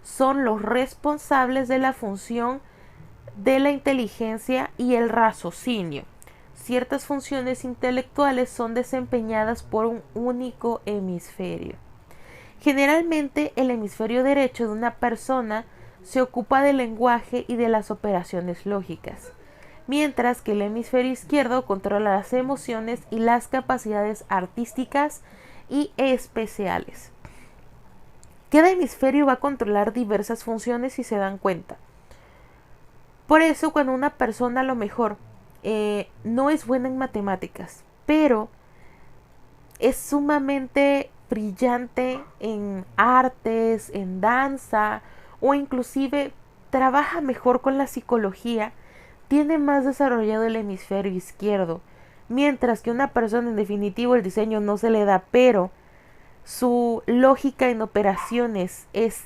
son los responsables de la función de la inteligencia y el raciocinio. Ciertas funciones intelectuales son desempeñadas por un único hemisferio. Generalmente el hemisferio derecho de una persona se ocupa del lenguaje y de las operaciones lógicas, mientras que el hemisferio izquierdo controla las emociones y las capacidades artísticas y especiales. Cada hemisferio va a controlar diversas funciones si se dan cuenta. Por eso cuando una persona a lo mejor no es buena en matemáticas, pero es sumamente brillante en artes, en danza o inclusive trabaja mejor con la psicología, tiene más desarrollado el hemisferio izquierdo, mientras que una persona en definitivo el diseño no se le da, pero su lógica en operaciones es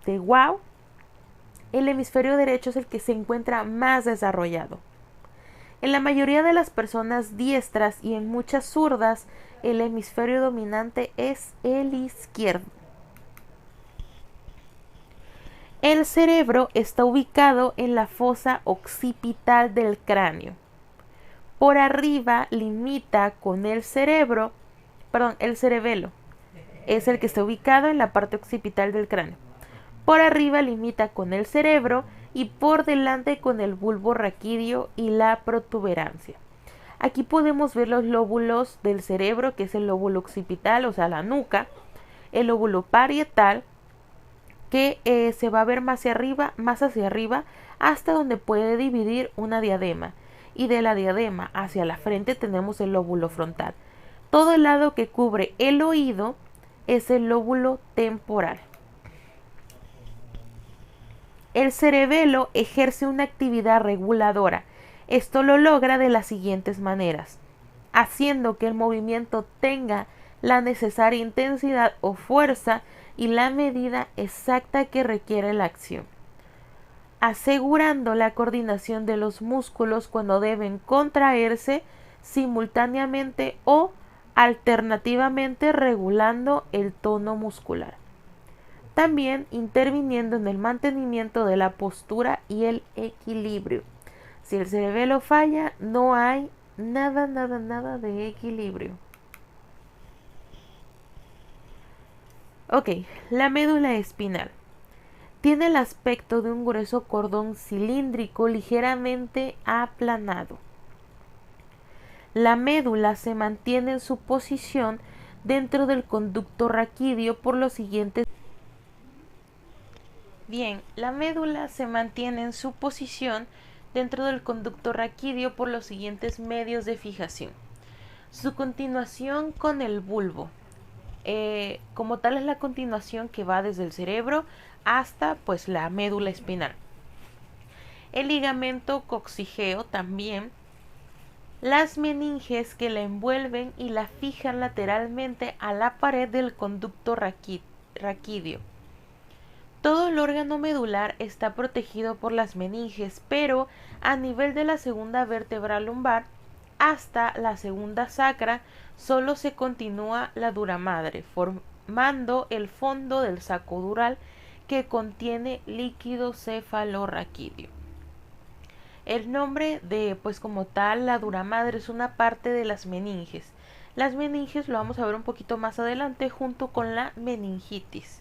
de wow, el hemisferio derecho es el que se encuentra más desarrollado. En la mayoría de las personas diestras y en muchas zurdas, el hemisferio dominante es el izquierdo. El cerebro está ubicado en la fosa occipital del cráneo. Por arriba limita con el cerebro, el cerebelo es el que está ubicado en la parte occipital del cráneo. Por arriba limita con el cerebro y por delante con el bulbo raquídeo y la protuberancia. Aquí podemos ver los lóbulos del cerebro, que es el lóbulo occipital, o sea, la nuca, el lóbulo parietal, que se va a ver más hacia arriba, hasta donde puede dividir una diadema. Y de la diadema hacia la frente tenemos el lóbulo frontal. Todo el lado que cubre el oído es el lóbulo temporal. El cerebelo ejerce una actividad reguladora. Esto lo logra de las siguientes maneras: haciendo que el movimiento tenga la necesaria intensidad o fuerza y la medida exacta que requiere la acción, asegurando la coordinación de los músculos cuando deben contraerse simultáneamente o alternativamente regulando el tono muscular. También interviniendo en el mantenimiento de la postura y el equilibrio. Si el cerebelo falla, no hay nada de equilibrio. Ok, la médula espinal. Tiene el aspecto de un grueso cordón cilíndrico ligeramente aplanado. La médula se mantiene en su posición dentro del conducto raquídeo por los siguientes. Bien, la médula se mantiene en su posición dentro del conducto raquídeo por los siguientes medios de fijación. Su continuación con el bulbo. Como tal es la continuación que va desde el cerebro hasta pues la médula espinal. El ligamento coxígeo también. Las meninges que la envuelven y la fijan lateralmente a la pared del conducto raquídeo. Todo el órgano medular está protegido por las meninges, pero a nivel de la segunda vértebra lumbar hasta la segunda sacra solo se continúa la dura madre, formando el fondo del saco dural que contiene líquido cefalorraquídeo. El nombre de, pues como tal, la dura madre es una parte de las meninges. Las meninges lo vamos a ver un poquito más adelante junto con la meningitis.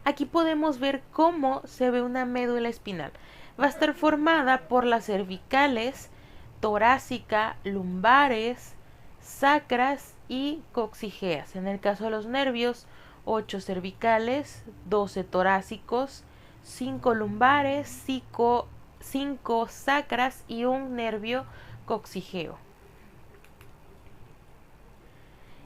Aquí podemos ver cómo se ve una médula espinal. Va a estar formada por las cervicales, torácica, lumbares, sacras y coxígeas. En el caso de los nervios, 8 cervicales, 12 torácicos, 5 lumbares, 5 sacras y un nervio coxígeo.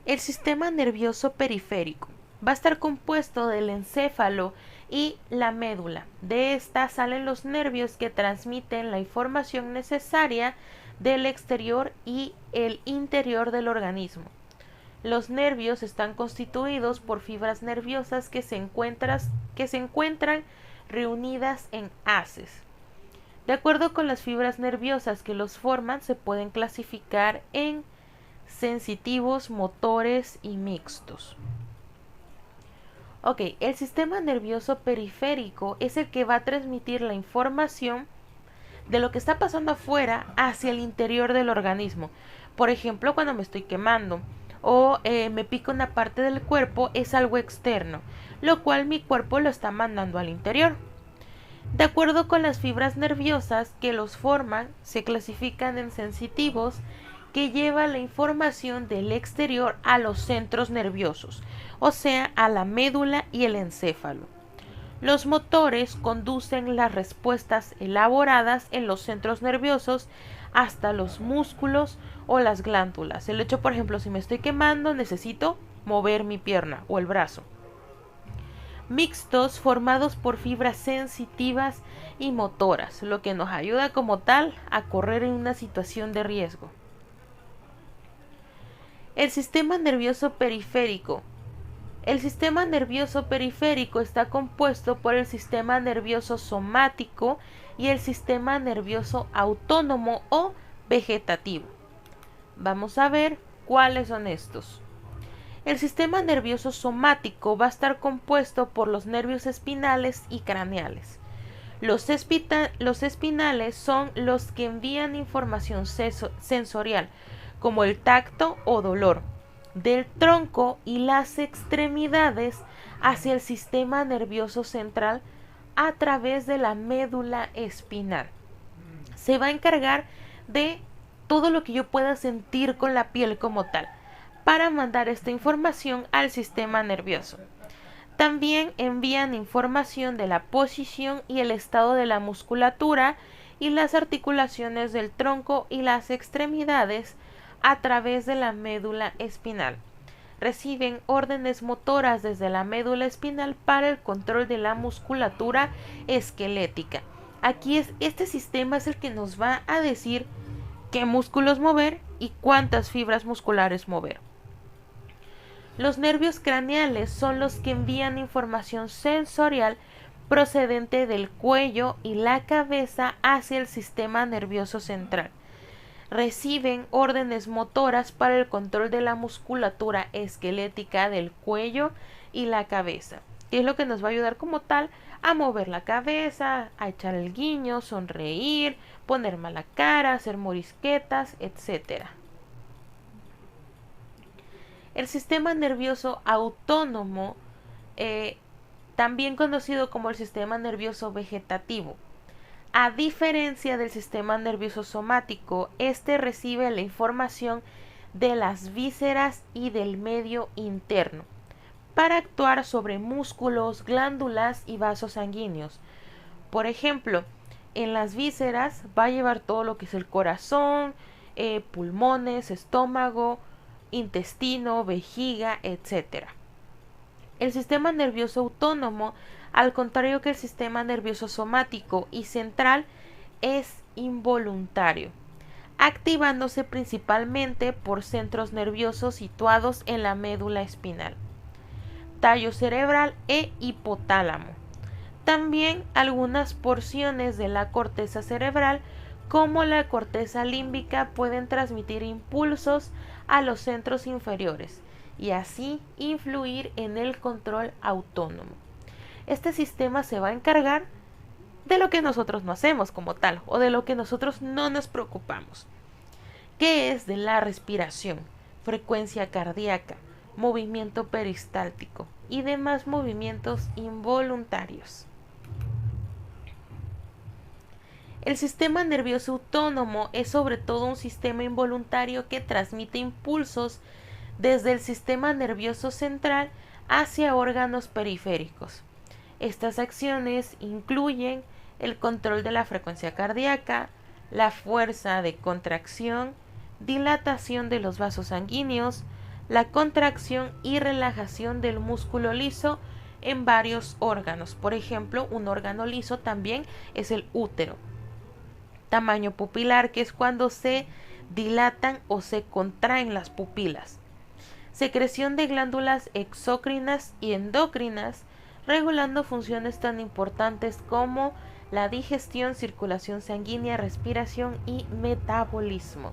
El sistema nervioso periférico va a estar compuesto del encéfalo y la médula. De esta salen los nervios que transmiten la información necesaria del exterior y el interior del organismo. Los nervios están constituidos por fibras nerviosas que se encuentran reunidas en haces. De acuerdo con las fibras nerviosas que los forman, se pueden clasificar en sensitivos, motores y mixtos. Ok, el sistema nervioso periférico es el que va a transmitir la información de lo que está pasando afuera hacia el interior del organismo. Por ejemplo, cuando me estoy quemando o me pica una parte del cuerpo, es algo externo, lo cual mi cuerpo lo está mandando al interior. De acuerdo con las fibras nerviosas que los forman, se clasifican en sensitivos, que llevan la información del exterior a los centros nerviosos, o sea, a la médula y el encéfalo. Los motores conducen las respuestas elaboradas en los centros nerviosos hasta los músculos o las glándulas. El hecho, por ejemplo, si me estoy quemando, necesito mover mi pierna o el brazo. Mixtos formados por fibras sensitivas y motoras, lo que nos ayuda como tal a correr en una situación de riesgo. El sistema nervioso periférico. El sistema nervioso periférico está compuesto por el sistema nervioso somático y el sistema nervioso autónomo o vegetativo. Vamos a ver cuáles son estos. El sistema nervioso somático va a estar compuesto por los nervios espinales y craneales. Los espinales son los que envían información sensorial, como el tacto o dolor, del tronco y las extremidades hacia el sistema nervioso central a través de la médula espinal. Se va a encargar de todo lo que yo pueda sentir con la piel como tal, para mandar esta información al sistema nervioso. También envían información de la posición y el estado de la musculatura y las articulaciones del tronco y las extremidades a través de la médula espinal. Reciben órdenes motoras desde la médula espinal para el control de la musculatura esquelética. Aquí este sistema es el que nos va a decir qué músculos mover y cuántas fibras musculares mover. Los nervios craneales son los que envían información sensorial procedente del cuello y la cabeza hacia el sistema nervioso central. Reciben órdenes motoras para el control de la musculatura esquelética del cuello y la cabeza, que es lo que nos va a ayudar como tal a mover la cabeza, a echar el guiño, sonreír, poner mala cara, hacer morisquetas, etc. El sistema nervioso autónomo, también conocido como el sistema nervioso vegetativo. A diferencia del sistema nervioso somático, este recibe la información de las vísceras y del medio interno para actuar sobre músculos, glándulas y vasos sanguíneos. Por ejemplo, en las vísceras va a llevar todo lo que es el corazón, pulmones, estómago, intestino, vejiga, etc. El sistema nervioso autónomo, al contrario que el sistema nervioso somático y central, es involuntario, activándose principalmente por centros nerviosos situados en la médula espinal, tallo cerebral e hipotálamo. También algunas porciones de la corteza cerebral, como la corteza límbica, pueden transmitir impulsos a los centros inferiores y así influir en el control autónomo. Este sistema se va a encargar de lo que nosotros no hacemos como tal, o de lo que nosotros no nos preocupamos, que es de la respiración, frecuencia cardíaca, movimiento peristáltico y demás movimientos involuntarios. El sistema nervioso autónomo es sobre todo un sistema involuntario que transmite impulsos desde el sistema nervioso central hacia órganos periféricos. Estas acciones incluyen el control de la frecuencia cardíaca, la fuerza de contracción, dilatación de los vasos sanguíneos, la contracción y relajación del músculo liso en varios órganos. Por ejemplo, un órgano liso también es el útero. Tamaño pupilar, que es cuando se dilatan o se contraen las pupilas. Secreción de glándulas exócrinas y endócrinas, regulando funciones tan importantes como la digestión, circulación sanguínea, respiración y metabolismo.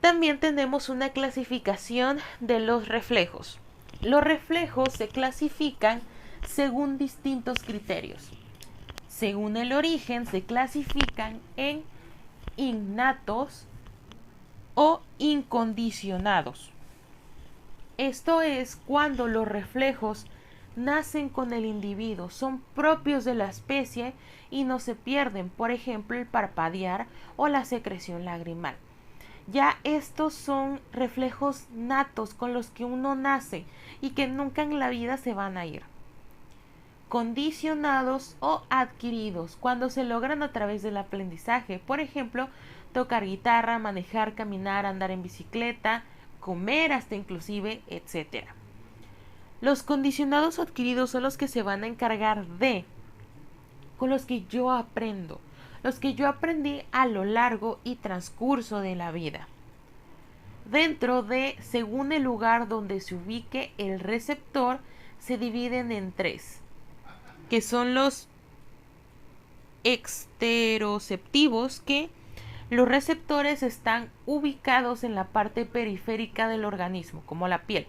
También tenemos una clasificación de los reflejos. Los reflejos se clasifican según distintos criterios. Según el origen, se clasifican en innatos o incondicionados. Esto es cuando los reflejos nacen con el individuo, son propios de la especie y no se pierden, por ejemplo, el parpadear o la secreción lagrimal. Ya estos son reflejos natos con los que uno nace y que nunca en la vida se van a ir. Condicionados o adquiridos, cuando se logran a través del aprendizaje, por ejemplo, tocar guitarra, manejar, caminar, andar en bicicleta, comer hasta inclusive, etc. Los condicionados o adquiridos son los que se van a encargar de, con los que yo aprendo, los que yo aprendí a lo largo y transcurso de la vida. Dentro de, según el lugar donde se ubique el receptor, se dividen en tres, que son los exteroceptivos, que los receptores están ubicados en la parte periférica del organismo, como la piel.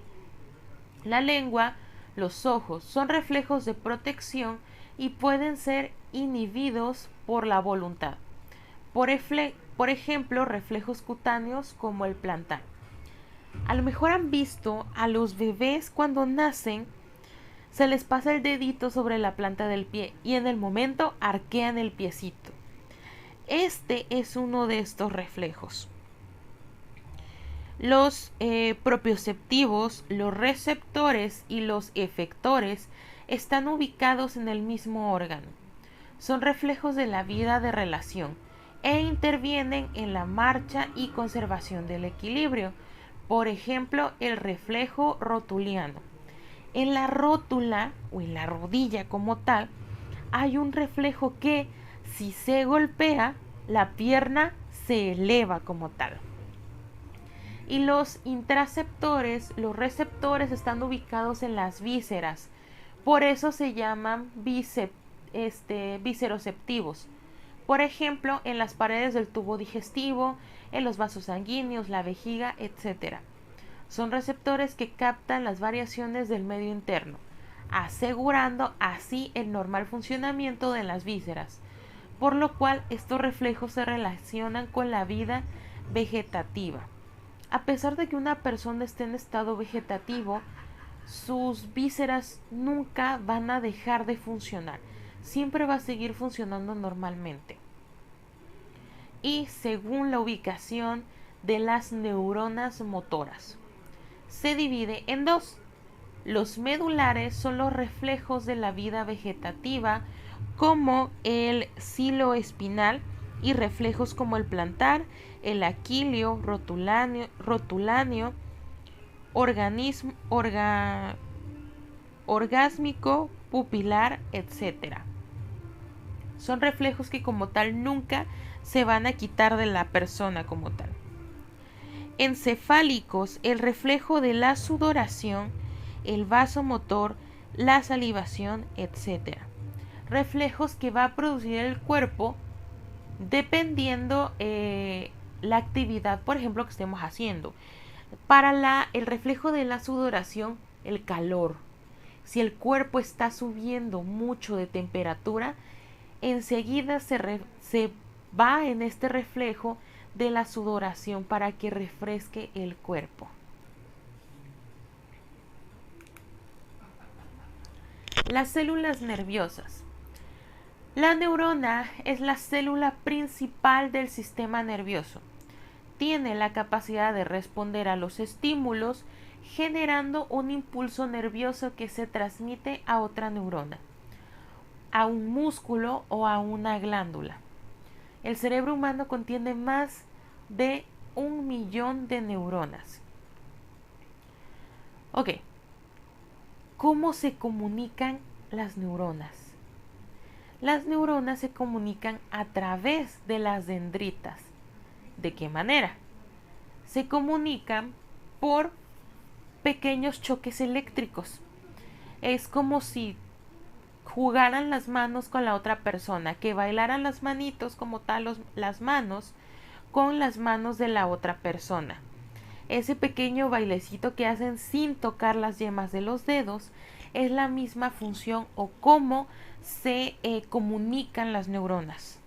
La lengua, los ojos, son reflejos de protección y pueden ser inhibidos por la voluntad. Por ejemplo, reflejos cutáneos como el plantar. A lo mejor han visto a los bebés cuando nacen, se les pasa el dedito sobre la planta del pie y en el momento arquean el piecito. Este es uno de estos reflejos. Los propioceptivos, los receptores y los efectores están ubicados en el mismo órgano. Son reflejos de la vida de relación e intervienen en la marcha y conservación del equilibrio. Por ejemplo, el reflejo rotuliano. En la rótula o en la rodilla como tal, hay un reflejo que, si se golpea, la pierna se eleva como tal. Y los intraceptores, los receptores están ubicados en las vísceras. Por eso se llaman visceroceptivos. Por ejemplo, en las paredes del tubo digestivo, en los vasos sanguíneos, la vejiga, etc. Son receptores que captan las variaciones del medio interno, asegurando así el normal funcionamiento de las vísceras, por lo cual estos reflejos se relacionan con la vida vegetativa. A pesar de que una persona esté en estado vegetativo, sus vísceras nunca van a dejar de funcionar, siempre va a seguir funcionando normalmente. Y según la ubicación de las neuronas motoras, se divide en dos. Los medulares son los reflejos de la vida vegetativa, como el cilo espinal, y reflejos como el plantar, el aquilio, rotuláneo, orgásmico, pupilar, etc. Son reflejos que como tal nunca se van a quitar de la persona como tal. Encefálicos, el reflejo de la sudoración, el vasomotor, la salivación, etc. Reflejos que va a producir el cuerpo dependiendo la actividad, por ejemplo, que estemos haciendo. Para el reflejo de la sudoración, el calor. Si el cuerpo está subiendo mucho de temperatura, enseguida se va en este reflejo de la sudoración para que refresque el cuerpo. Las células nerviosas. La neurona es la célula principal del sistema nervioso. Tiene la capacidad de responder a los estímulos generando un impulso nervioso que se transmite a otra neurona, a un músculo o a una glándula. El cerebro humano contiene más de 1 millón de neuronas. Ok, ¿cómo se comunican las neuronas? Las neuronas se comunican a través de las dendritas. ¿De qué manera? Se comunican por pequeños choques eléctricos. Es como si jugaran las manos con la otra persona, que bailaran las manitos como tal, las manos, con las manos de la otra persona. Ese pequeño bailecito que hacen sin tocar las yemas de los dedos es la misma función o cómo se comunican las neuronas.